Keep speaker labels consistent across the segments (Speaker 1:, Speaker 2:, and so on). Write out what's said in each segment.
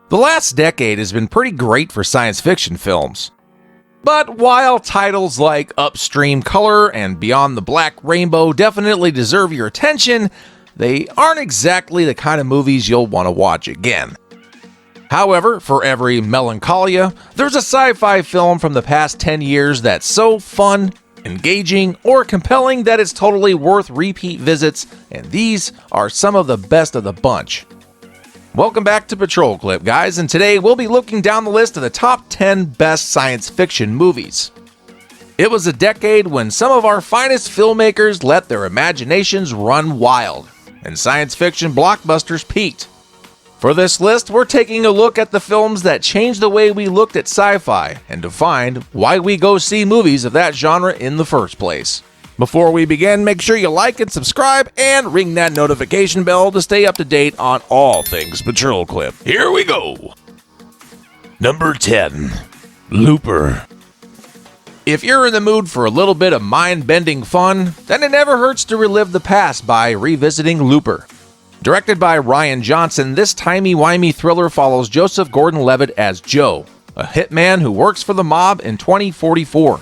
Speaker 1: The last decade has been pretty great for science fiction films. But while titles like Upstream Color and Beyond the Black Rainbow definitely deserve your attention, they aren't exactly the kind of movies you'll want to watch again. However, for every Melancholia, there's a sci-fi film from the past 10 years that's so fun, engaging, or compelling that it's totally worth repeat visits, and these are some of the best of the bunch. Welcome back to Patrol Clip, guys, and today we'll be looking down the list of the top 10 best science fiction movies. It was a decade when some of our finest filmmakers let their imaginations run wild, and science fiction blockbusters peaked. For this list, we're taking a look at the films that changed the way we looked at sci-fi and defined why we go see movies of that genre in the first place. Before we begin, make sure you like and subscribe and ring that notification bell to stay up to date on all things Patrol Clip. Here we go! Number 10. Looper. If you're in the mood for a little bit of mind-bending fun, then it never hurts to relive the past by revisiting Looper. Directed by Rian Johnson, this timey-wimey thriller follows Joseph Gordon-Levitt as Joe, a hitman who works for the mob in 2044.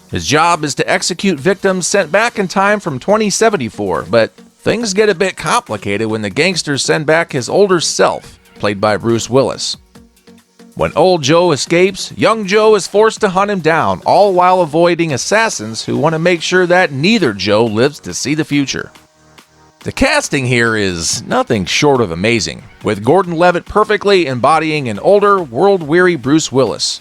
Speaker 1: His job is to execute victims sent back in time from 2074, but things get a bit complicated when the gangsters send back his older self, played by Bruce Willis. When old Joe escapes, young Joe is forced to hunt him down, all while avoiding assassins who want to make sure that neither Joe lives to see the future. The casting here is nothing short of amazing, with Gordon-Levitt perfectly embodying an older, world-weary Bruce Willis.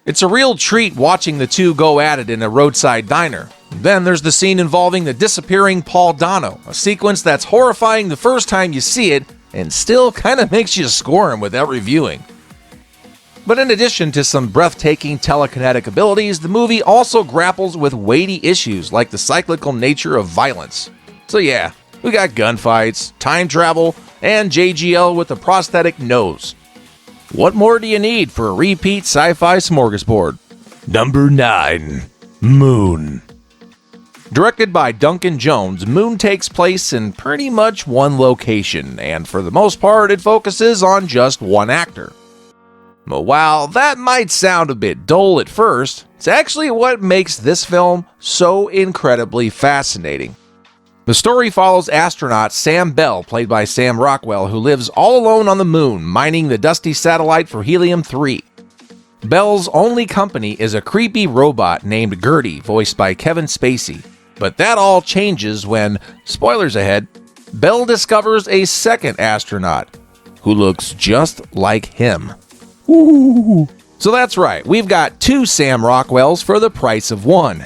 Speaker 1: It's a real treat watching the two go at it in a roadside diner. Then there's the scene involving the disappearing Paul Dano, a sequence that's horrifying the first time you see it and still kind of makes you squirm with every viewing. But in addition to some breathtaking telekinetic abilities, the movie also grapples with weighty issues like the cyclical nature of violence. So yeah, we got gunfights, time travel, and JGL with a prosthetic nose. What more do you need for a repeat sci-fi smorgasbord? Number 9. Moon. Directed by Duncan Jones, Moon takes place in pretty much one location, and for the most part it focuses on just one actor. But while that might sound a bit dull at first, it's actually what makes this film so incredibly fascinating. The story follows astronaut Sam Bell, played by Sam Rockwell, who lives all alone on the moon, mining the dusty satellite for helium-3. Bell's only company is a creepy robot named Gertie, voiced by Kevin Spacey. But that all changes when, spoilers ahead, Bell discovers a second astronaut who looks just like him. Ooh. So that's right, we've got two Sam Rockwells for the price of one.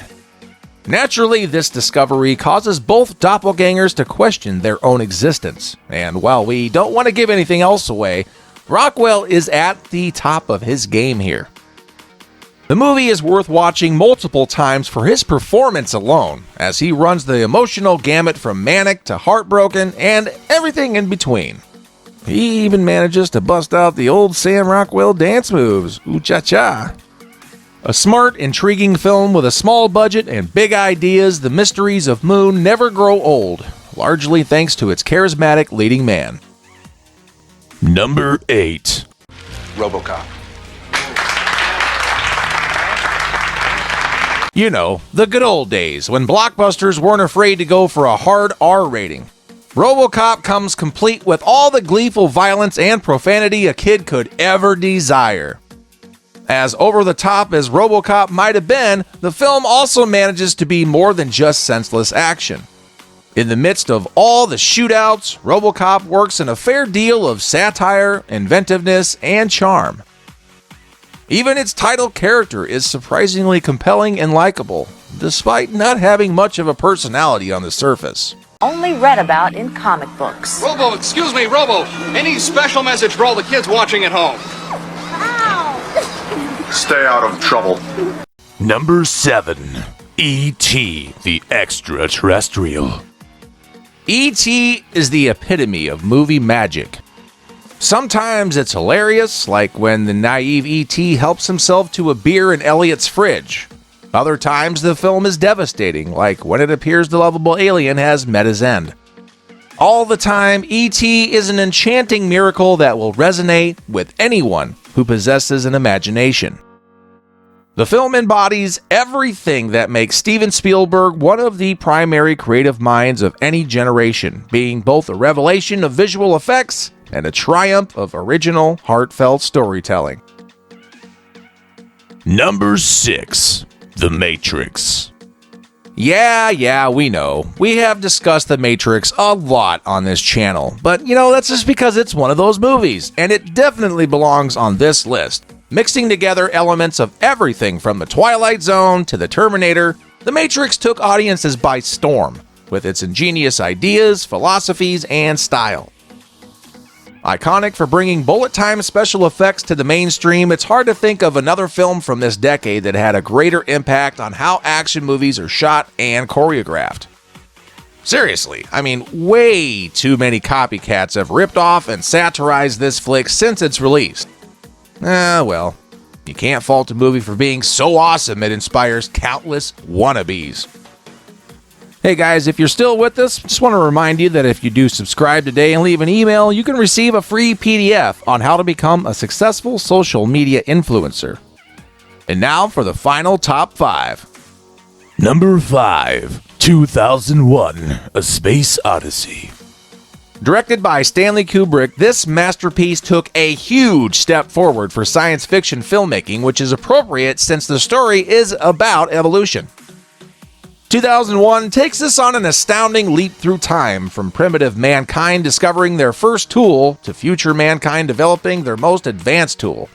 Speaker 1: Naturally, this discovery causes both doppelgangers to question their own existence, and while we don't want to give anything else away, Rockwell is at the top of his game here. The movie is worth watching multiple times for his performance alone, as he runs the emotional gamut from manic to heartbroken and everything in between. He even manages to bust out the old Sam Rockwell dance moves, ooh-cha-cha. A smart, intriguing film with a small budget and big ideas, The Mysteries of Moon never grow old, largely thanks to its charismatic leading man. Number 8.
Speaker 2: Robocop.
Speaker 1: You know, the good old days when blockbusters weren't afraid to go for a hard R rating. Robocop comes complete with all the gleeful violence and profanity a kid could ever desire. As over-the-top as Robocop might have been, the film also manages to be more than just senseless action. In the midst of all the shootouts, Robocop works in a fair deal of satire, inventiveness, and charm. Even its title character is surprisingly compelling and likable, despite not having much of a personality on the surface.
Speaker 3: Only read about in comic books.
Speaker 2: Robo, excuse me, Robo. Any special message for all the kids watching at home?
Speaker 4: Stay out of trouble.
Speaker 1: Number 7. E.T. the Extraterrestrial. E.T. is the epitome of movie magic. Sometimes it's hilarious, like when the naive E.T. helps himself to a beer in Elliot's fridge. Other times the film is devastating, like when it appears the lovable alien has met his end. All the time, E.T. is an enchanting miracle that will resonate with anyone who possesses an imagination. The film embodies everything that makes Steven Spielberg one of the primary creative minds of any generation, being both a revelation of visual effects and a triumph of original, heartfelt storytelling.
Speaker 4: Number 6. The Matrix.
Speaker 1: Yeah, we know. We have discussed The Matrix a lot on this channel, but that's just because it's one of those movies, and it definitely belongs on this list. Mixing together elements of everything from The Twilight Zone to The Terminator, The Matrix took audiences by storm with its ingenious ideas, philosophies, and style. Iconic for bringing bullet-time special effects to the mainstream, it's hard to think of another film from this decade that had a greater impact on how action movies are shot and choreographed. Seriously, way too many copycats have ripped off and satirized this flick since its release. Well, you can't fault a movie for being so awesome it inspires countless wannabes. Hey guys, if you're still with us, just want to remind you that if you do subscribe today and leave an email, you can receive a free PDF on how to become a successful social media influencer. And now for the final top 5.
Speaker 4: Number 5. 2001: A Space Odyssey.
Speaker 1: Directed by Stanley Kubrick, this masterpiece took a huge step forward for science fiction filmmaking, which is appropriate since the story is about evolution. 2001 takes us on an astounding leap through time, from primitive mankind discovering their first tool to future mankind developing their most advanced tool.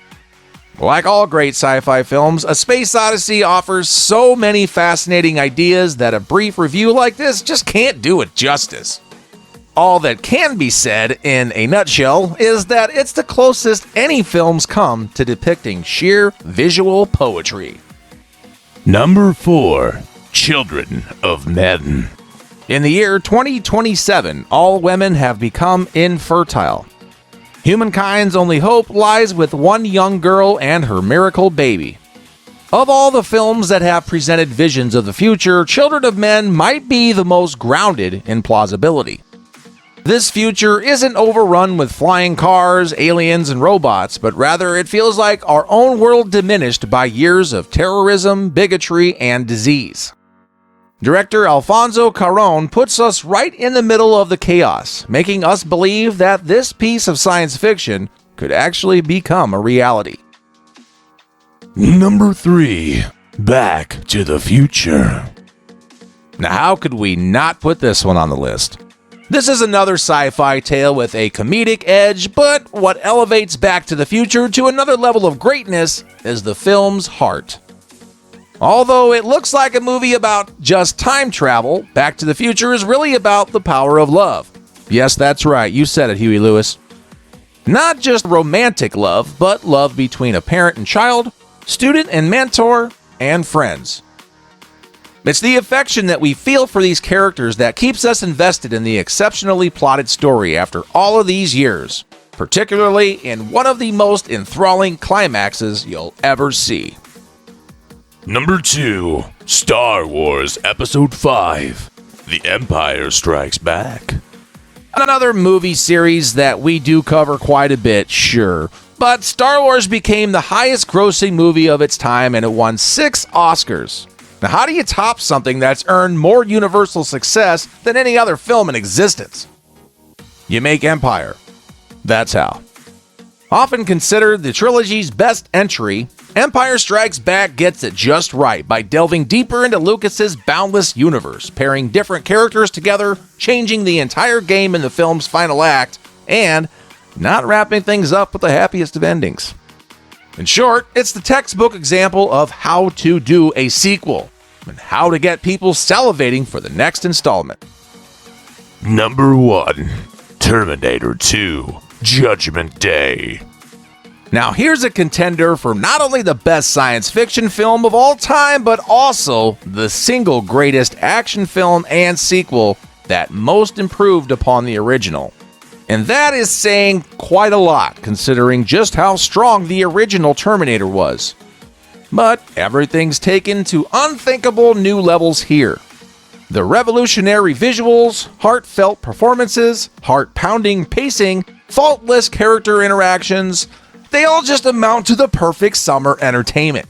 Speaker 1: Like all great sci-fi films, A Space Odyssey offers so many fascinating ideas that a brief review like this just can't do it justice. All that can be said in a nutshell is that it's the closest any films come to depicting sheer visual poetry.
Speaker 4: Number 4. Children of Men.
Speaker 1: In the year 2027, all women have become infertile. Humankind's only hope lies with one young girl and her miracle baby. Of all the films that have presented visions of the future, Children of Men might be the most grounded in plausibility. This future isn't overrun with flying cars, aliens, and robots, but rather it feels like our own world diminished by years of terrorism, bigotry, and disease. Director Alfonso Cuarón puts us right in the middle of the chaos, making us believe that this piece of science fiction could actually become a reality.
Speaker 4: Number 3. Back to the Future.
Speaker 1: Now, how could we not put this one on the list? This is another sci-fi tale with a comedic edge, but what elevates Back to the Future to another level of greatness is the film's heart. Although it looks like a movie about just time travel, Back to the Future is really about the power of love. Yes, that's right, you said it, Huey Lewis. Not just romantic love, but love between a parent and child, student and mentor, and friends. It's the affection that we feel for these characters that keeps us invested in the exceptionally plotted story after all of these years, particularly in one of the most enthralling climaxes you'll ever see.
Speaker 4: Number 2. Star Wars Episode 5: The Empire Strikes Back.
Speaker 1: Another movie series that we do cover quite a bit, sure, but Star Wars became the highest grossing movie of its time and it won 6 Oscars. Now, how do you top something that's earned more universal success than any other film in existence? You make Empire. That's how. Often considered the trilogy's best entry, Empire Strikes Back gets it just right by delving deeper into Lucas's boundless universe, pairing different characters together, changing the entire game in the film's final act, and not wrapping things up with the happiest of endings. In short, it's the textbook example of how to do a sequel and how to get people salivating for the next installment.
Speaker 4: Number 1. Terminator 2: Judgment Day.
Speaker 1: Now here's a contender for not only the best science fiction film of all time, but also the single greatest action film and sequel that most improved upon the original. And that is saying quite a lot, considering just how strong the original Terminator was. But everything's taken to unthinkable new levels here. The revolutionary visuals, heartfelt performances, heart-pounding pacing, faultless character interactions, they all just amount to the perfect summer entertainment.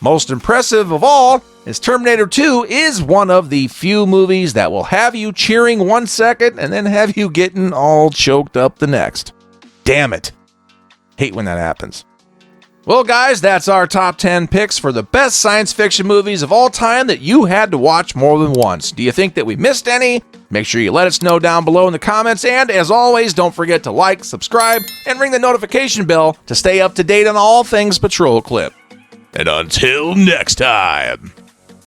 Speaker 1: Most impressive of all is Terminator 2 is one of the few movies that will have you cheering 1 second and then have you getting all choked up the next. Damn it. Hate when that happens. Well, guys, that's our top 10 picks for the best science fiction movies of all time that you had to watch more than once. Do you think that we missed any? Make sure you let us know down below in the comments, and as always, don't forget to like, subscribe, and ring the notification bell to stay up to date on all things Patrol Clip.
Speaker 4: And until next time.